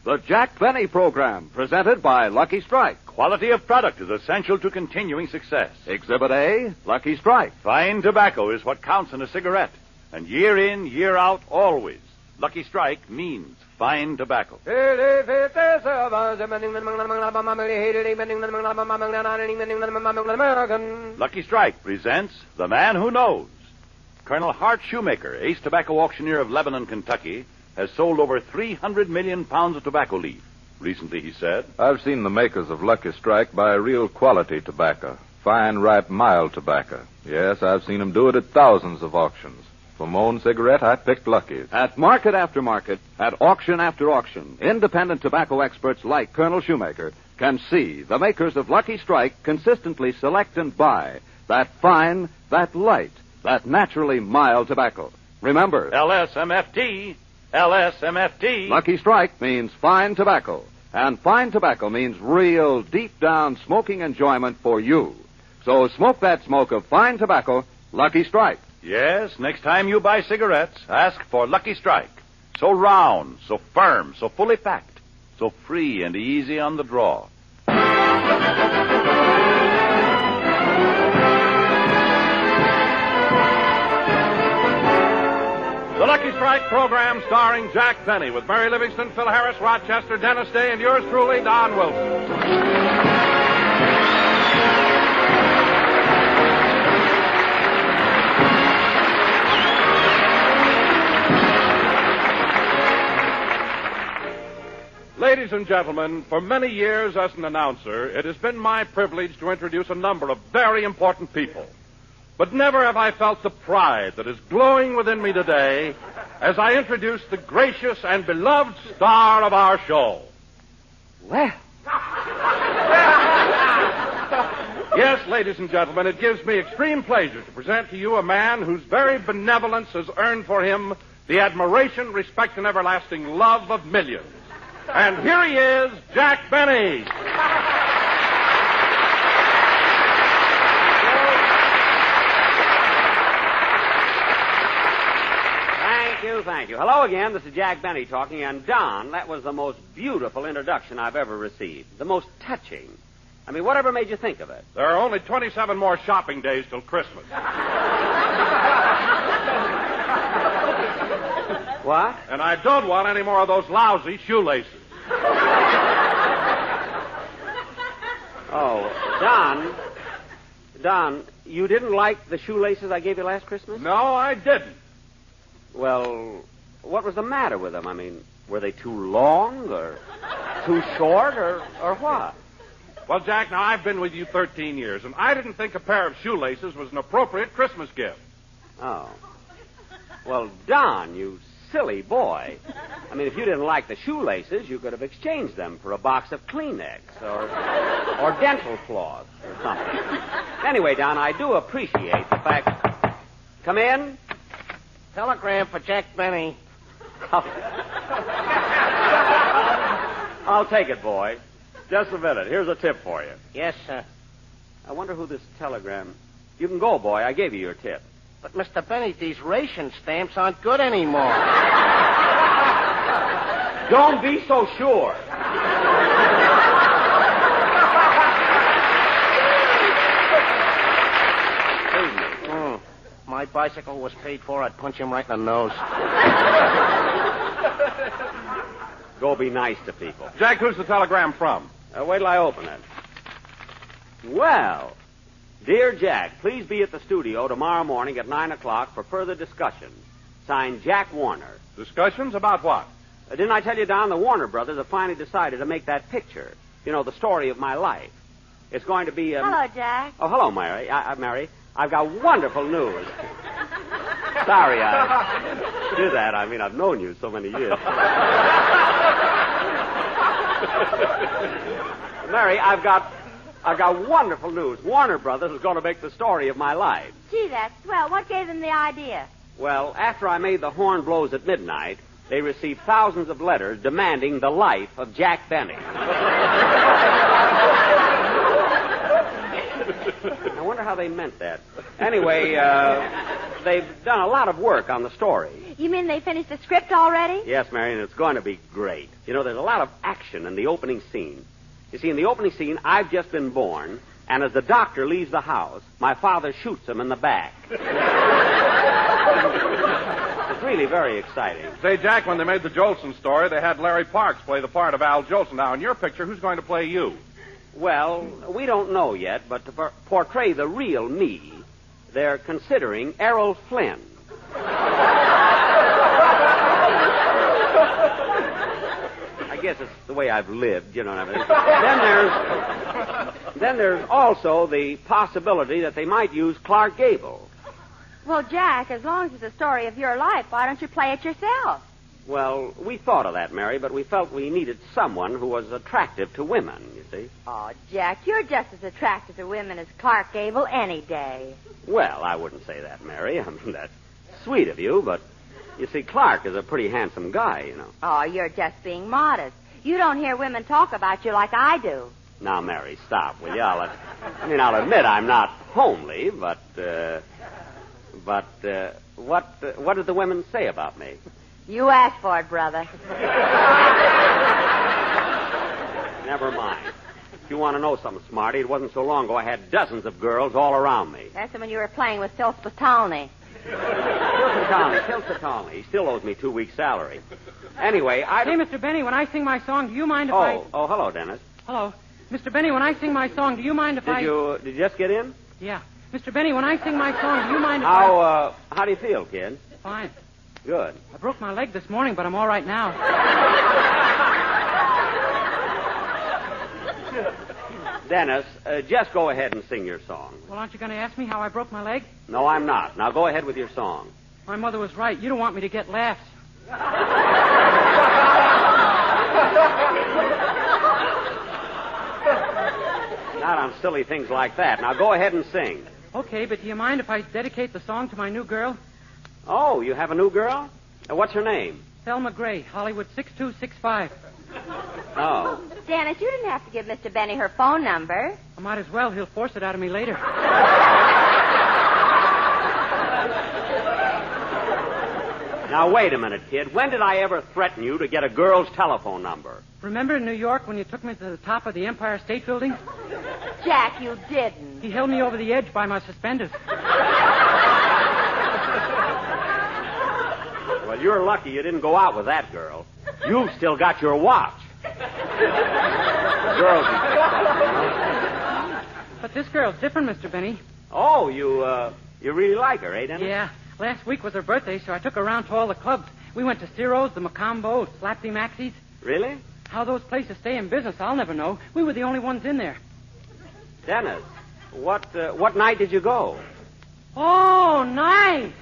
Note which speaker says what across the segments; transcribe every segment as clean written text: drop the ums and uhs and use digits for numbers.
Speaker 1: The Jack Benny Program, presented by Lucky Strike.
Speaker 2: Quality of product is essential to continuing success.
Speaker 1: Exhibit A, Lucky Strike.
Speaker 2: Fine tobacco is what counts in a cigarette. And year in, year out, always. Lucky Strike means fine tobacco. Lucky Strike presents The Man Who Knows. Colonel Hart Shoemaker, ace tobacco auctioneer of Lebanon, Kentucky, has sold over 300 million pounds of tobacco leaf. Recently, he said,
Speaker 3: I've seen the makers of Lucky Strike buy real quality tobacco, fine, ripe, mild tobacco. Yes, I've seen them do it at thousands of auctions. For my own cigarette, I picked Lucky's.
Speaker 1: At market after market, at auction after auction, independent tobacco experts like Colonel Shoemaker can see the makers of Lucky Strike consistently select and buy that fine, that light, that naturally mild tobacco. Remember,
Speaker 2: LSMFT. LSMFT.
Speaker 1: Lucky Strike means fine tobacco, and fine tobacco means real, deep-down smoking enjoyment for you. So smoke that smoke of fine tobacco, Lucky Strike.
Speaker 2: Yes, next time you buy cigarettes, ask for Lucky Strike. So round, so firm, so fully packed, so free and easy on the draw. The Lucky Strike program starring Jack Benny with Mary Livingston, Phil Harris, Rochester, Dennis Day, and yours truly, Don Wilson. Ladies and gentlemen, for many years as an announcer, it has been my privilege to introduce a number of very important people. But never have I felt the pride that is glowing within me today as I introduce the gracious and beloved star of our show.
Speaker 1: Well.
Speaker 2: Yes, ladies and gentlemen, it gives me extreme pleasure to present to you a man whose very benevolence has earned for him the admiration, respect, and everlasting love of millions. And here he is, Jack Benny.
Speaker 4: Thank you. Hello again. This is Jack Benny talking. And, Don, that was the most beautiful introduction I've ever received. The most touching. I mean, whatever made you think of it?
Speaker 2: There are only 27 more shopping days till Christmas.
Speaker 4: What?
Speaker 2: And I don't want any more of those lousy shoelaces.
Speaker 4: Oh, Don, you didn't like the shoelaces I gave you last Christmas?
Speaker 2: No, I didn't.
Speaker 4: Well, what was the matter with them? I mean, were they too long or too short or what?
Speaker 2: Well, Jack, now I've been with you 13 years, and I didn't think a pair of shoelaces was an appropriate Christmas gift.
Speaker 4: Oh. Well, Don, you silly boy. I mean, if you didn't like the shoelaces, you could have exchanged them for a box of Kleenex or dental floss or something. Anyway, Don, I do appreciate the fact... Come in.
Speaker 5: Telegram for Jack Benny.
Speaker 4: I'll take it, boy. Just a minute. Here's a tip for you.
Speaker 5: Yes, sir.
Speaker 4: I wonder who this telegram... You can go, boy. I gave you your tip.
Speaker 5: But, Mr. Benny, these ration stamps aren't good anymore.
Speaker 4: Don't be so sure.
Speaker 5: My bicycle was paid for. I'd punch him right in the nose.
Speaker 4: Go be nice to people.
Speaker 2: Jack, who's the telegram from?
Speaker 4: Wait till I open it. Well, dear Jack, please be at the studio tomorrow morning at 9 o'clock for further discussions. Signed, Jack Warner.
Speaker 2: Discussions about what?
Speaker 4: Didn't I tell you, Don, the Warner brothers have finally decided to make that picture. You know, the story of my life. It's going to be...
Speaker 6: Hello, Jack.
Speaker 4: Oh, hello, Mary. Mary. I've got wonderful news. Sorry, I did that. I mean, I've known you so many years. Mary, I've got wonderful news. Warner Brothers is going to make the story of my life.
Speaker 6: Gee, that's swell. What gave them the idea?
Speaker 4: Well, after I made The Horn Blows at Midnight, they received thousands of letters demanding the life of Jack Benny. I wonder how they meant that. Anyway, they've done a lot of work on the story.
Speaker 6: You mean they finished the script already?
Speaker 4: Yes, Marion, it's going to be great. You know, there's a lot of action in the opening scene. You see, in the opening scene, I've just been born, and as the doctor leaves the house, my father shoots him in the back. It's really very exciting.
Speaker 2: Say, Jack, when they made the Jolson story, they had Larry Parks play the part of Al Jolson. Now, in your picture, who's going to play you?
Speaker 4: Well, we don't know yet, but to portray the real me, they're considering Errol Flynn. I guess it's the way I've lived, you know what I mean. Then there's also the possibility that they might use Clark Gable.
Speaker 6: Well, Jack, as long as it's a story of your life, why don't you play it yourself?
Speaker 4: Well, we thought of that, Mary, but we felt we needed someone who was attractive to women, you see.
Speaker 6: Oh, Jack, you're just as attractive to women as Clark Gable any day.
Speaker 4: Well, I wouldn't say that, Mary. I mean, that's sweet of you, but you see, Clark is a pretty handsome guy, you know.
Speaker 6: Oh, you're just being modest. You don't hear women talk about you like I do.
Speaker 4: Now, Mary, stop, will you? I'll admit I'm not homely, but what did the women say about me?
Speaker 6: You asked for it, brother.
Speaker 4: Never mind. If you want to know something, Smarty, it wasn't so long ago I had dozens of girls all around me.
Speaker 6: That's when you were playing with Phil Spatoni.
Speaker 4: Phil Spatoni. He still owes me 2 weeks' salary. Anyway,
Speaker 7: Hey, Mr. Benny, when I sing my song, do you mind if I...
Speaker 4: Oh, hello, Dennis.
Speaker 7: Hello. Mr. Benny, when I sing my song, do you mind if
Speaker 4: Did you just get in?
Speaker 7: Yeah. Mr. Benny, when I sing my song, do you mind if
Speaker 4: How do you feel, kid?
Speaker 7: Fine.
Speaker 4: Good.
Speaker 7: I broke my leg this morning, but I'm all right now.
Speaker 4: Dennis, just go ahead and sing your song.
Speaker 7: Well, aren't you going to ask me how I broke my leg?
Speaker 4: No, I'm not. Now go ahead with your song.
Speaker 7: My mother was right. You don't want me to get laughs.
Speaker 4: Not on silly things like that. Now go ahead and sing.
Speaker 7: Okay, but do you mind if I dedicate the song to my new girl?
Speaker 4: Oh, you have a new girl? What's her name?
Speaker 7: Thelma Gray, Hollywood 6265.
Speaker 4: Oh.
Speaker 6: Dennis, you didn't have to give Mr. Benny her phone number.
Speaker 7: I might as well. He'll force it out of me later.
Speaker 4: Now, wait a minute, kid. When did I ever threaten you to get a girl's telephone number?
Speaker 7: Remember in New York when you took me to the top of the Empire State Building?
Speaker 6: Jack, you didn't.
Speaker 7: He held me over the edge by my suspenders.
Speaker 4: Well, you're lucky you didn't go out with that girl. You've still got your watch. Girls,
Speaker 7: But this girl's different, Mr. Benny.
Speaker 4: Oh, you really like her, eh, Dennis?
Speaker 7: Yeah. Last week was her birthday, so I took her around to all the clubs. We went to Ciro's, the Macombo, Slapsy Maxie's.
Speaker 4: Really?
Speaker 7: How those places stay in business, I'll never know. We were the only ones in there.
Speaker 4: Dennis, what night did you go?
Speaker 7: Oh, nice.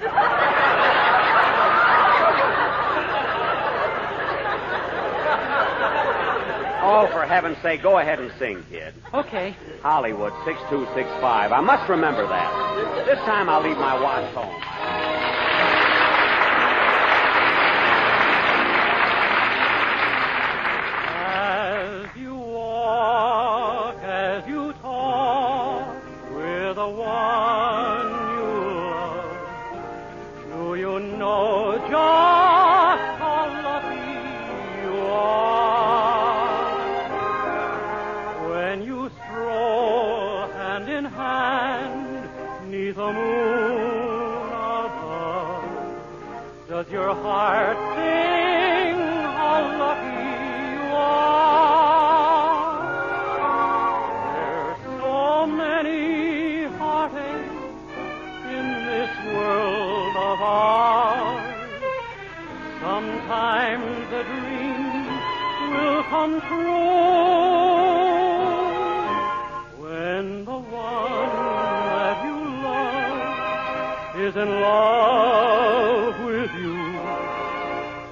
Speaker 4: Oh, for heaven's sake, go ahead and sing, kid.
Speaker 7: Okay.
Speaker 4: Hollywood 6265. I must remember that. This time I'll leave my watch home.
Speaker 7: As you walk, as you talk with the one you love, do you know just how lucky you are when you stroll hand in hand 'neath the moon above? Does your heart sing how lucky you are? There's so many heartaches in this world of ours. Sometimes the dream will come true when the one that you love is in love with you.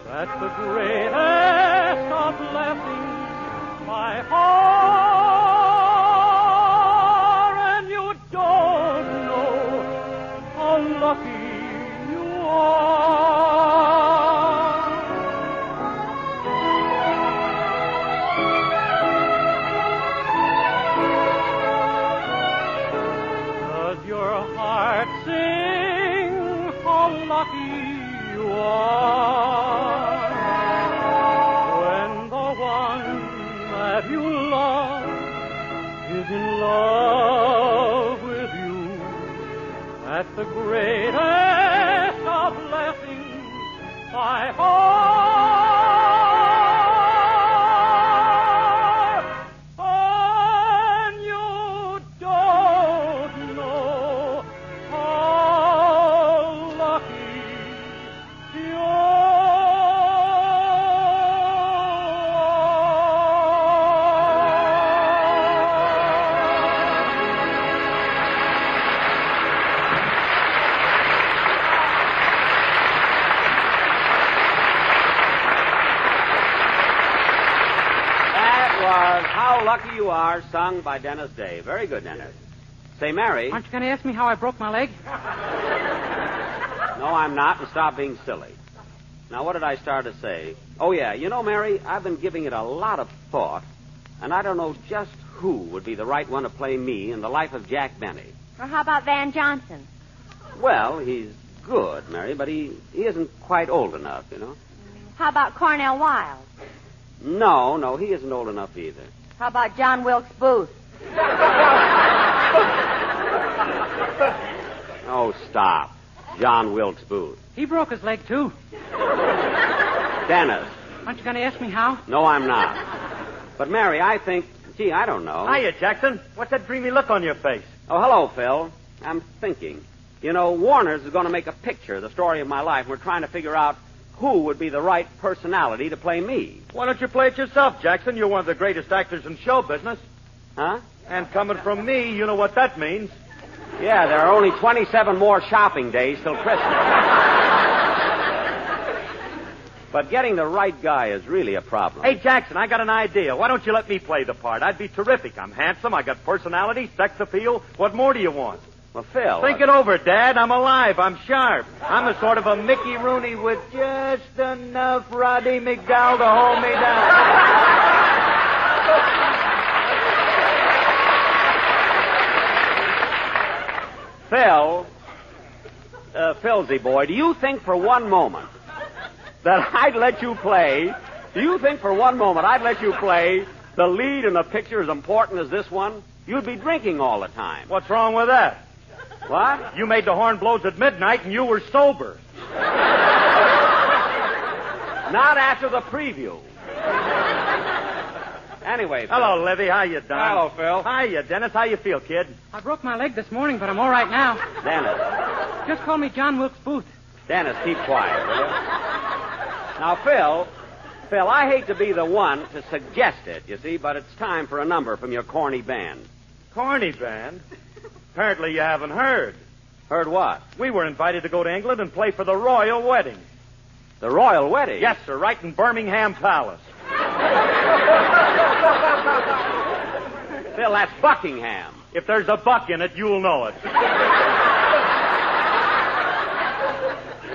Speaker 7: That's the greatest of blessings by far, and you don't know how lucky you are. Does your heart sing
Speaker 4: was How Lucky You Are, sung by Dennis Day. Very good, Dennis. Say, Mary.
Speaker 7: Aren't you going to ask me how I broke my leg?
Speaker 4: No, I'm not, and stop being silly. Now, what did I start to say? Oh, yeah, you know, Mary, I've been giving it a lot of thought, and I don't know just who would be the right one to play me in the life of Jack Benny.
Speaker 6: Or how about Van Johnson?
Speaker 4: Well, he's good, Mary, but he isn't quite old enough, you know.
Speaker 6: How about Cornell Wilde?
Speaker 4: No, he isn't old enough either.
Speaker 6: How about John Wilkes Booth?
Speaker 4: Oh, stop. John Wilkes Booth.
Speaker 7: He broke his leg, too.
Speaker 4: Dennis.
Speaker 7: Aren't you going to ask me how?
Speaker 4: No, I'm not. But, Mary, I think... Gee, I don't know.
Speaker 8: Hiya, Jackson. What's that dreamy look on your face?
Speaker 4: Oh, hello, Phil. I'm thinking. You know, Warner's is going to make a picture, the story of my life. We're trying to figure out who would be the right personality to play me.
Speaker 8: Why don't you play it yourself, Jackson? You're one of the greatest actors in show business.
Speaker 4: Huh?
Speaker 8: And coming from me, you know what that means.
Speaker 4: Yeah, there are only 27 more shopping days till Christmas. But getting the right guy is really a problem.
Speaker 8: Hey, Jackson, I got an idea. Why don't you let me play the part? I'd be terrific. I'm handsome. I got personality, sex appeal. What more do you want?
Speaker 4: Well, Phil...
Speaker 8: Think it over, Dad. I'm alive. I'm sharp. I'm a sort of a Mickey Rooney with just enough Roddy McDowell to hold me down.
Speaker 4: Philsy boy, do you think for one moment that I'd let you play... Do you think for one moment I'd let you play the lead in a picture as important as this one? You'd be drinking all the time.
Speaker 8: What's wrong with that?
Speaker 4: What?
Speaker 8: You made the horn blows at midnight and you were sober.
Speaker 4: Not after the preview. Anyway, Phil.
Speaker 8: Hello, Livy. How you doing?
Speaker 2: Hello, Phil.
Speaker 8: Hiya, Dennis. How you feel, kid?
Speaker 7: I broke my leg this morning, but I'm all right now.
Speaker 4: Dennis.
Speaker 7: Just call me John Wilkes Booth.
Speaker 4: Dennis, keep quiet, will you? Now, Phil, I hate to be the one to suggest it, you see, but it's time for a number from your corny band.
Speaker 8: Corny band? Apparently you haven't heard.
Speaker 4: Heard what?
Speaker 8: We were invited to go to England and play for the royal wedding.
Speaker 4: The royal wedding?
Speaker 8: Yes, sir, right in Birmingham Palace.
Speaker 4: Phil, that's Buckingham.
Speaker 8: If there's a buck in it, you'll know it.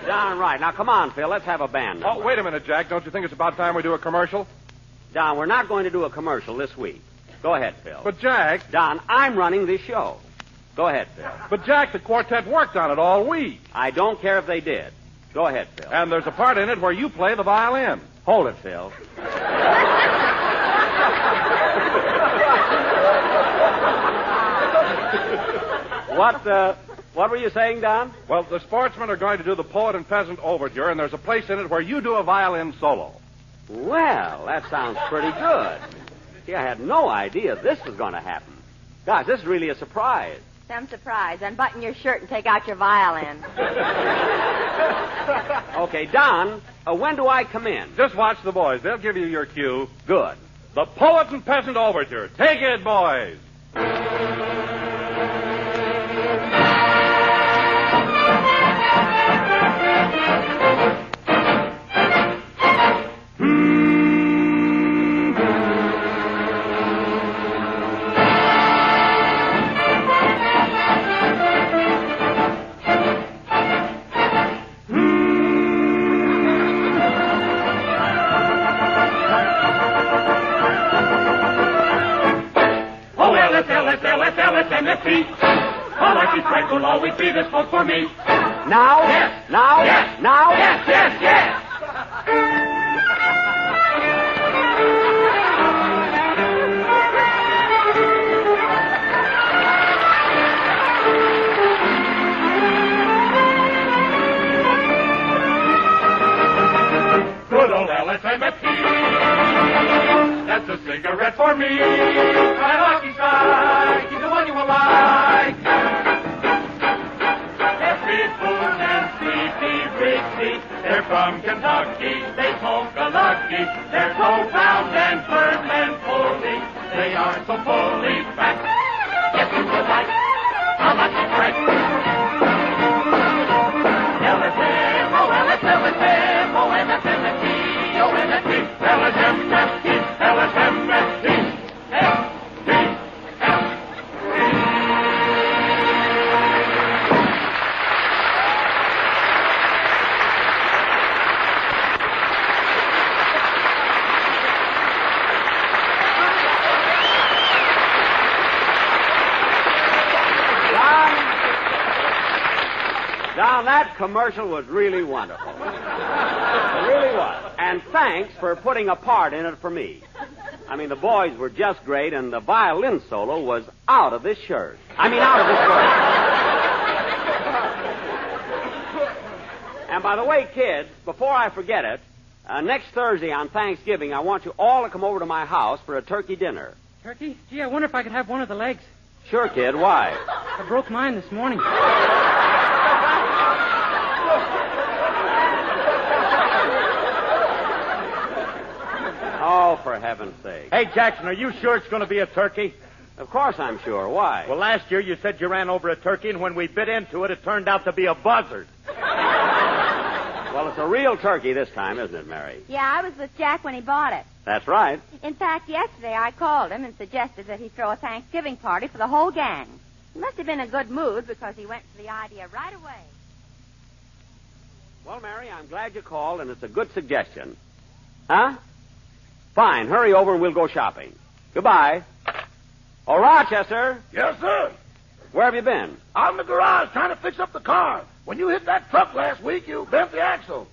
Speaker 4: Darn right. Now, come on, Phil. Let's have a band number.
Speaker 2: Oh, wait a minute, Jack. Don't you think it's about time we do a commercial?
Speaker 4: Don, we're not going to do a commercial this week. Go ahead, Phil.
Speaker 2: But, Jack...
Speaker 4: Don, I'm running this show. Go ahead, Phil.
Speaker 2: But, Jack, the quartet worked on it all week.
Speaker 4: I don't care if they did. Go ahead, Phil.
Speaker 2: And there's a part in it where you play the violin.
Speaker 4: Hold it, Phil. What were you saying, Don?
Speaker 2: Well, the Sportsmen are going to do the Poet and Peasant Overture, and there's a place in it where you do a violin solo.
Speaker 4: Well, that sounds pretty good. See, I had no idea this was going to happen. Gosh, this is really a surprise.
Speaker 6: Some surprise. Unbutton your shirt and take out your violin.
Speaker 4: Okay, Don, when do I come in?
Speaker 2: Just watch the boys. They'll give you your cue.
Speaker 4: Good.
Speaker 2: The Poet and Peasant Overture. Take it, boys.
Speaker 9: All Lucky Strike will always be the sport for me.
Speaker 4: Now?
Speaker 9: Yes.
Speaker 4: Now?
Speaker 9: Yes.
Speaker 4: Now?
Speaker 9: Yes, yes, yes. Good old LSMFT. That's a cigarette for me. My Lucky Strike, he's the one you will like. Every Boone and Sleepy Brixie, they're from Kentucky. They smoke a Lucky. They're so round and firm and fully. They are so fully packed. Yes, you will like a Lucky Strike. LSM, oh LSM, oh LSMFT, oh LSM, LSMFT, LSMFT.
Speaker 4: Now, that commercial was really wonderful. It really was. And thanks for putting a part in it for me. I mean, the boys were just great, and the violin solo was out of this shirt. Out of this shirt. And by the way, kids, before I forget it, next Thursday on Thanksgiving, I want you all to come over to my house for a turkey dinner.
Speaker 7: Turkey? Gee, I wonder if I could have one of the legs.
Speaker 4: Sure, kid. Why?
Speaker 7: I broke mine this morning.
Speaker 4: Oh, for heaven's sake.
Speaker 8: Hey, Jackson, are you sure it's going to be a turkey?
Speaker 4: Of course I'm sure. Why?
Speaker 8: Well, last year you said you ran over a turkey, and when we bit into it, it turned out to be a buzzard.
Speaker 4: Well, it's a real turkey this time, isn't it, Mary?
Speaker 6: Yeah, I was with Jack when he bought it.
Speaker 4: That's right.
Speaker 6: In fact, yesterday I called him and suggested that he throw a Thanksgiving party for the whole gang. He must have been in a good mood because he went for the idea right away.
Speaker 4: Well, Mary, I'm glad you called, and it's a good suggestion. Huh? Fine. Hurry over and we'll go shopping. Goodbye. Oh, Rochester.
Speaker 10: Yes, sir.
Speaker 4: Where have you been?
Speaker 10: Out in the garage trying to fix up the car. When you hit that truck last week, you bent the axle.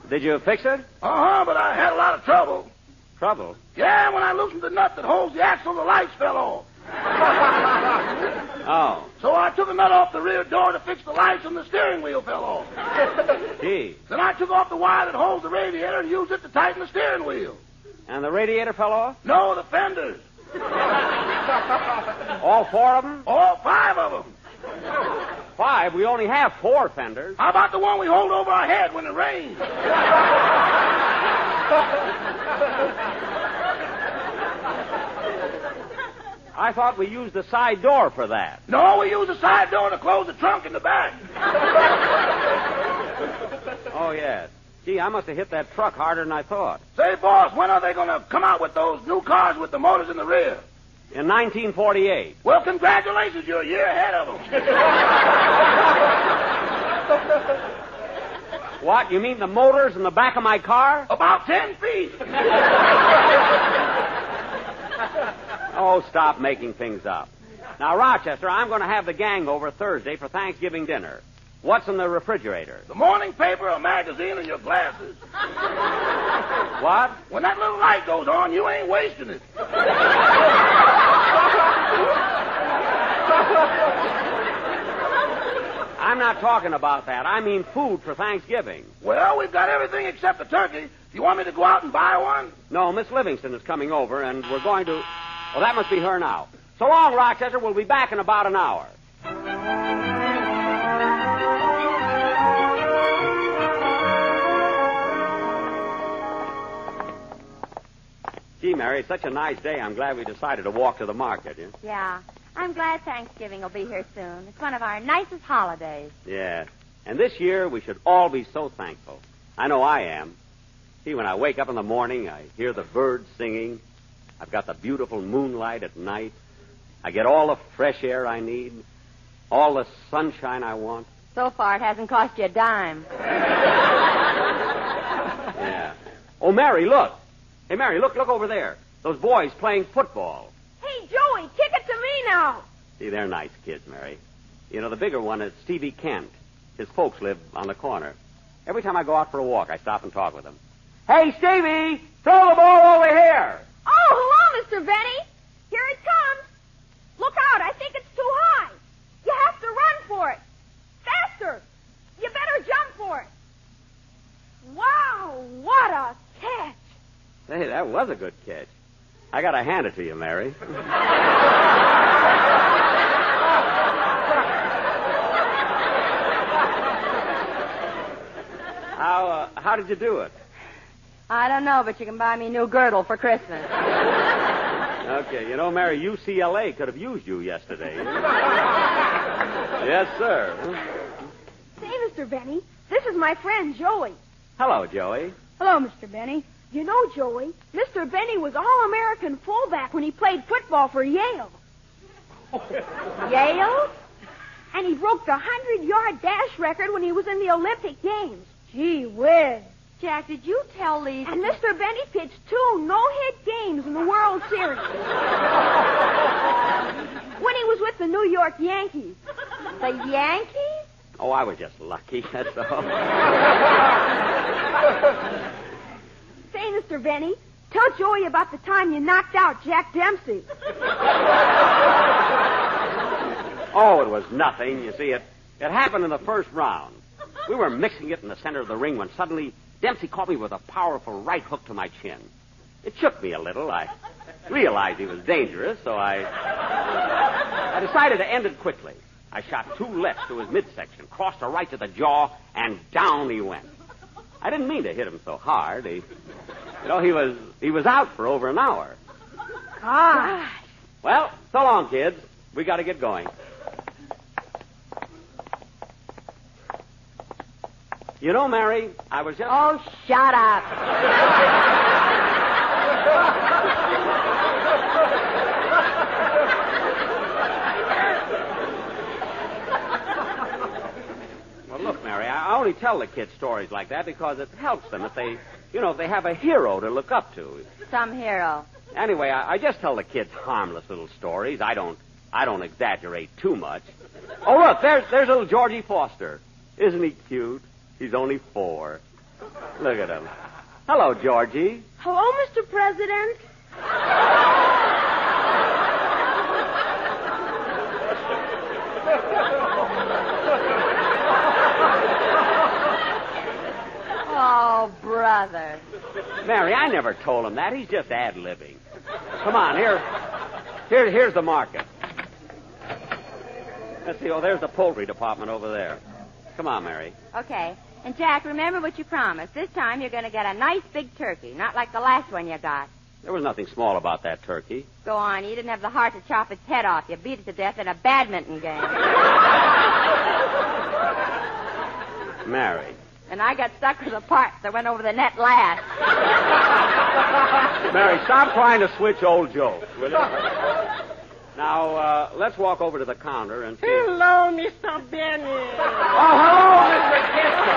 Speaker 4: Did you fix it?
Speaker 10: Uh-huh, but I had a lot of trouble.
Speaker 4: Trouble?
Speaker 10: Yeah, when I loosened the nut that holds the axle, the lights fell off.
Speaker 4: Oh.
Speaker 10: So I took a nut off the rear door to fix the lights, and the steering wheel fell off.
Speaker 4: Gee.
Speaker 10: Then I took off the wire that holds the radiator and used it to tighten the steering wheel.
Speaker 4: And the radiator fell off?
Speaker 10: No, the fenders.
Speaker 4: All four of them?
Speaker 10: All five of them.
Speaker 4: 5? We only have 4 fenders.
Speaker 10: How about the one we hold over our head when it rains?
Speaker 4: I thought we used the side door for that.
Speaker 10: No, we use the side door to close the trunk in the back.
Speaker 4: Oh, yes. Gee, I must have hit that truck harder than I thought.
Speaker 10: Say, boss, when are they going to come out with those new cars with the motors in the rear?
Speaker 4: In 1948.
Speaker 10: Well, congratulations, you're a year ahead of them.
Speaker 4: What? You mean the motors in the back of my car?
Speaker 10: About 10 feet.
Speaker 4: Oh, stop making things up. Now, Rochester, I'm going to have the gang over Thursday for Thanksgiving dinner. What's in the refrigerator?
Speaker 10: The morning paper, a magazine, and your glasses.
Speaker 4: What?
Speaker 10: When that little light goes on, you ain't wasting it.
Speaker 4: I'm not talking about that. I mean food for Thanksgiving.
Speaker 10: Well, we've got everything except the turkey. Do you want me to go out and buy one?
Speaker 4: No, Miss Livingston is coming over, and we're going to... Oh, that must be her now. So long, Rochester. We'll be back in about an hour. Gee, Mary, it's such a nice day. I'm glad we decided to walk to the market.
Speaker 6: Yeah. I'm glad Thanksgiving will be here soon. It's one of our nicest holidays.
Speaker 4: Yeah. And this year, we should all be so thankful. I know I am. See, when I wake up in the morning, I hear the birds singing. I've got the beautiful moonlight at night. I get all the fresh air I need. All the sunshine I want.
Speaker 6: So far, it hasn't cost you a dime.
Speaker 4: Yeah. Oh, Mary, look. Hey, Mary, look over there. Those boys playing football.
Speaker 11: Hey, Joey, kick it to me now.
Speaker 4: See, they're nice kids, Mary. You know, the bigger one is Stevie Kent. His folks live on the corner. Every time I go out for a walk, I stop and talk with him. Hey, Stevie, throw the ball over here.
Speaker 11: Oh, hello, Mr. Benny. Here it comes. Look out, I think it's too high. You have to run for it. Faster. You better jump for it. Wow, what a catch.
Speaker 4: Hey, that was a good catch. I gotta hand it to you, Mary. How did you do it?
Speaker 6: I don't know, but you can buy me a new girdle for Christmas.
Speaker 4: Okay, you know, Mary, UCLA could have used you yesterday. Yes, sir.
Speaker 11: Say, Mr. Benny, this is my friend, Joey.
Speaker 4: Hello, Joey.
Speaker 11: Hello, Mr. Benny. You know, Joey, Mr. Benny was All-American fullback when he played football for Yale.
Speaker 6: Yale?
Speaker 11: And he broke the 100-yard dash record when he was in the Olympic Games. Gee whiz.
Speaker 6: Jack, did you tell Lisa?
Speaker 11: And Mr. Benny pitched 2 no-hit games in the World Series. When he was with the New York Yankees.
Speaker 6: The Yankees?
Speaker 4: Oh, I was just lucky, that's all.
Speaker 11: Say, Mr. Benny, tell Joey about the time you knocked out Jack Dempsey.
Speaker 4: Oh, it was nothing. You see, it happened in the first round. We were mixing it in the center of the ring when suddenly Dempsey caught me with a powerful right hook to my chin. It shook me a little. I realized he was dangerous, so I decided to end it quickly. I shot 2 lefts to his midsection, crossed a right to the jaw, and down he went. I didn't mean to hit him so hard. He was out for over an hour.
Speaker 11: Ah.
Speaker 4: Well, so long, kids. We got to get going. You know, Mary, I was just...
Speaker 11: Oh, shut up.
Speaker 4: Well, look, Mary, I only tell the kids stories like that because it helps them if they have a hero to look up to.
Speaker 6: Some hero.
Speaker 4: Anyway, I just tell the kids harmless little stories. I don't exaggerate too much. Oh, look, there's little Georgie Foster. Isn't he cute? He's only 4. Look at him. Hello, Georgie.
Speaker 11: Hello, Mr. President.
Speaker 6: Oh, brother.
Speaker 4: Mary, I never told him that. He's just ad-libbing. Come on, here's the market. Let's see. Oh, there's the poultry department over there. Come on, Mary.
Speaker 6: Okay. And, Jack, remember what you promised. This time you're going to get a nice big turkey, not like the last one you got.
Speaker 4: There was nothing small about that turkey.
Speaker 6: Go on. You didn't have the heart to chop its head off. You beat it to death in a badminton game.
Speaker 4: Mary.
Speaker 6: And I got stuck with the part that went over the net last.
Speaker 4: Mary, stop trying to switch old jokes, will you? Now, let's walk over to the counter and see...
Speaker 5: Hello, Mr. Benny.
Speaker 4: Oh, hello, Mr. Kitzel.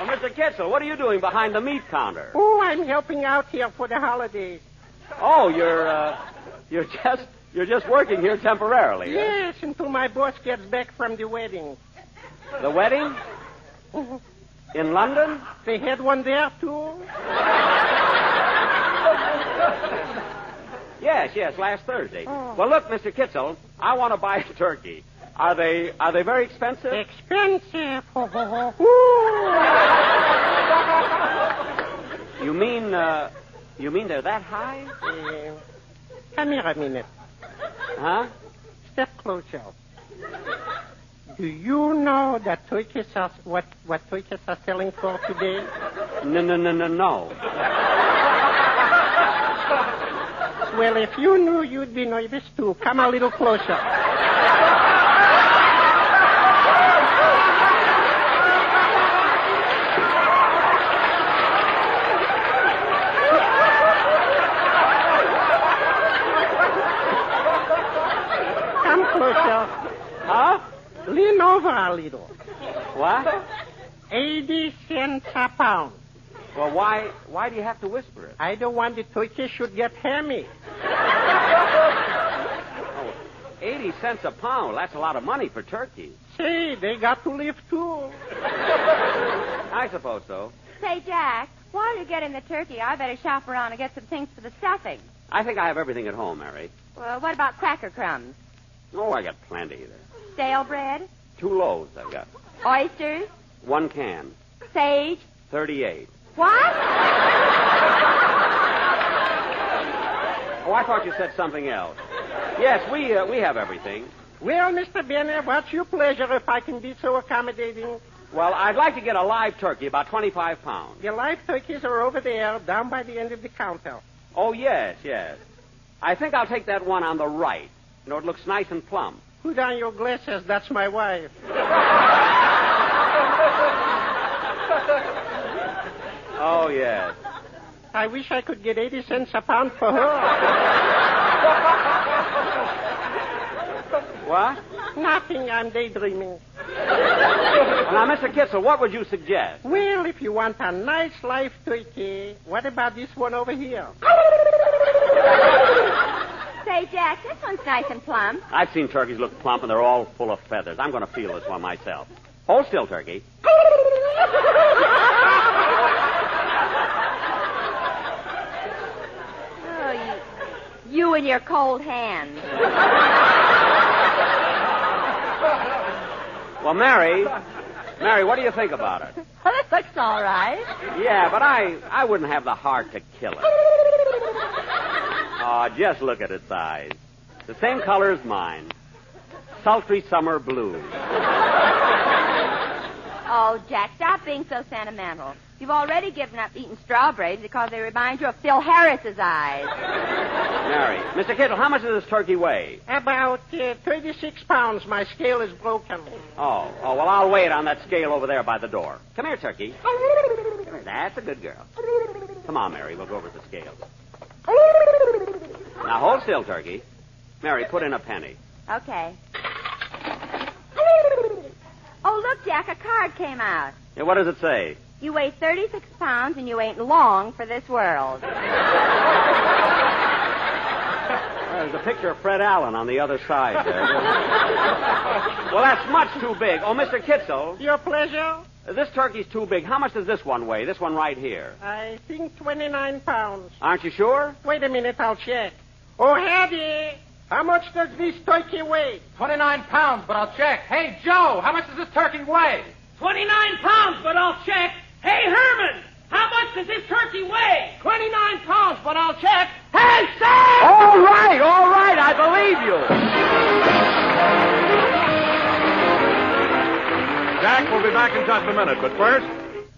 Speaker 4: Oh, Mr. Kitzel, what are you doing behind the meat counter?
Speaker 5: Oh, I'm helping out here for the holidays.
Speaker 4: Oh, you're just working here temporarily.
Speaker 5: Yes, until my boss gets back from the wedding.
Speaker 4: The wedding? In London?
Speaker 5: They had one there, too?
Speaker 4: Yes, last Thursday.
Speaker 5: Oh.
Speaker 4: Well, look, Mr. Kitzel, I want to buy a turkey. Are they very expensive?
Speaker 5: Expensive.
Speaker 4: You mean they're that high?
Speaker 5: Come here a minute.
Speaker 4: Huh?
Speaker 5: Step closer. Do you know that turkeys are what turkeys are selling for today?
Speaker 4: No.
Speaker 5: Well, if you knew, you'd be nervous too. Come a little closer. Come closer.
Speaker 4: Huh?
Speaker 5: Lean over a little.
Speaker 4: What?
Speaker 5: 80 cents a pound.
Speaker 4: Well, why do you have to whisper it?
Speaker 5: I don't want the turkey should get hammy.
Speaker 4: 80 cents a pound. That's a lot of money for turkey.
Speaker 5: Say, they got to live too.
Speaker 4: I suppose so.
Speaker 6: Say, Jack, while you're getting the turkey, I better shop around and get some things for the stuffing.
Speaker 4: I think I have everything at home, Mary.
Speaker 6: Well, what about cracker crumbs?
Speaker 4: Oh, I got plenty there.
Speaker 6: Stale bread?
Speaker 4: 2 loaves I've got.
Speaker 6: Oysters?
Speaker 4: 1 can.
Speaker 6: Sage?
Speaker 4: 38.
Speaker 6: What?
Speaker 4: Oh, I thought you said something else. Yes, we have everything.
Speaker 5: Well, Mr. Benner, what's your pleasure if I can be so accommodating?
Speaker 4: Well, I'd like to get a live turkey, about 25 pounds.
Speaker 5: The live turkeys are over there, down by the end of the counter.
Speaker 4: Oh, yes. I think I'll take that one on the right. You know, it looks nice and plump.
Speaker 5: Put on your glasses. That's my wife.
Speaker 4: Oh, yes.
Speaker 5: I wish I could get 80 cents a pound for her.
Speaker 4: What?
Speaker 5: Nothing. I'm daydreaming.
Speaker 4: Well, now, Mr. Kitzel, what would you suggest?
Speaker 5: Well, if you want a nice live turkey, what about this one over here?
Speaker 6: Say, Jack, this one's nice and plump.
Speaker 4: I've seen turkeys look plump, and they're all full of feathers. I'm going to feel this one myself. Hold still, turkey.
Speaker 6: Oh, you and your cold hands.
Speaker 4: Well, Mary, what do you think about it?
Speaker 6: Well, it looks all right.
Speaker 4: Yeah, but I wouldn't have the heart to kill it. Oh, just look at its eyes. The same color as mine. Sultry summer blues.
Speaker 6: Oh, Jack, stop being so sentimental. You've already given up eating strawberries because they remind you of Phil Harris's eyes.
Speaker 4: Mary, Mr. Kittle, how much does this turkey weigh?
Speaker 5: About 36 pounds. My scale is broken.
Speaker 4: Oh, well, I'll weigh it on that scale over there by the door. Come here, turkey. That's a good girl. Come on, Mary, we'll go over the scale. Now, hold still, turkey. Mary, put in a penny.
Speaker 6: Okay. Oh, look, Jack, a card came out.
Speaker 4: Yeah, what does it say?
Speaker 6: You weigh 36 pounds and you ain't long for this world.
Speaker 4: There's a picture of Fred Allen on the other side there. Well, that's much too big. Oh, Mr. Kitzel.
Speaker 5: Your pleasure?
Speaker 4: This turkey's too big. How much does this one weigh? This one right here.
Speaker 5: I think 29 pounds.
Speaker 4: Aren't you sure?
Speaker 5: Wait a minute, I'll check. Oh, Hattie, how much does this turkey weigh?
Speaker 12: 29 pounds, but I'll check. Hey, Joe, how much does this turkey weigh?
Speaker 13: 29 pounds, but I'll check. Hey, Herman, how much does this turkey weigh?
Speaker 12: 29 pounds, but I'll check. Hey, Sam!
Speaker 4: All right, I believe you.
Speaker 2: Jack will be back in just a minute, but first,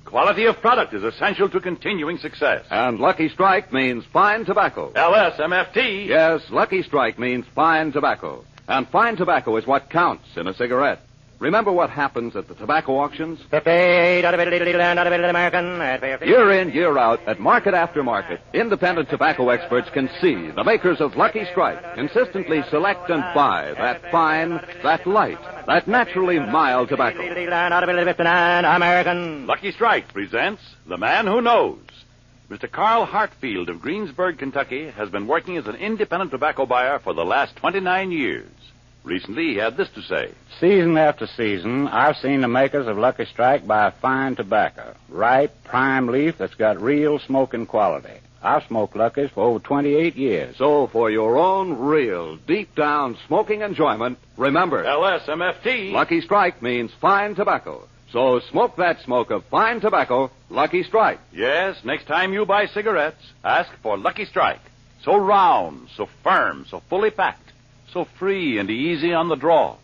Speaker 2: quality of product is essential to continuing success.
Speaker 1: And Lucky Strike means fine tobacco.
Speaker 2: LSMFT.
Speaker 1: Yes, Lucky Strike means fine tobacco. And fine tobacco is what counts in a cigarette. Remember what happens at the tobacco auctions? Year in, year out, at market after market, independent tobacco experts can see the makers of Lucky Strike consistently select and buy that fine, that light, that naturally mild tobacco.
Speaker 2: Lucky Strike presents The Man Who Knows. Mr. Carl Hartfield of Greensburg, Kentucky, has been working as an independent tobacco buyer for the last 29 years. Recently, he had this to say.
Speaker 14: Season after season, I've seen the makers of Lucky Strike buy fine tobacco. Ripe, prime leaf that's got real smoking quality. I've smoked Lucky's for over 28 years.
Speaker 1: So for your own real, deep-down smoking enjoyment, remember...
Speaker 2: LSMFT.
Speaker 1: Lucky Strike means fine tobacco. So smoke that smoke of fine tobacco, Lucky Strike.
Speaker 2: Yes, next time you buy cigarettes, ask for Lucky Strike. So round, so firm, so fully packed. So free and easy on the draw.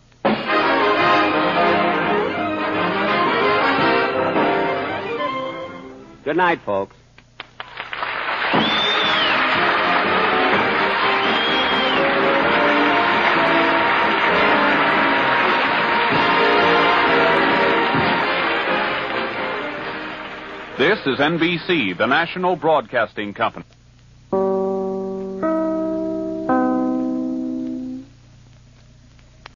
Speaker 4: Good night, folks.
Speaker 15: This is NBC, the national broadcasting company.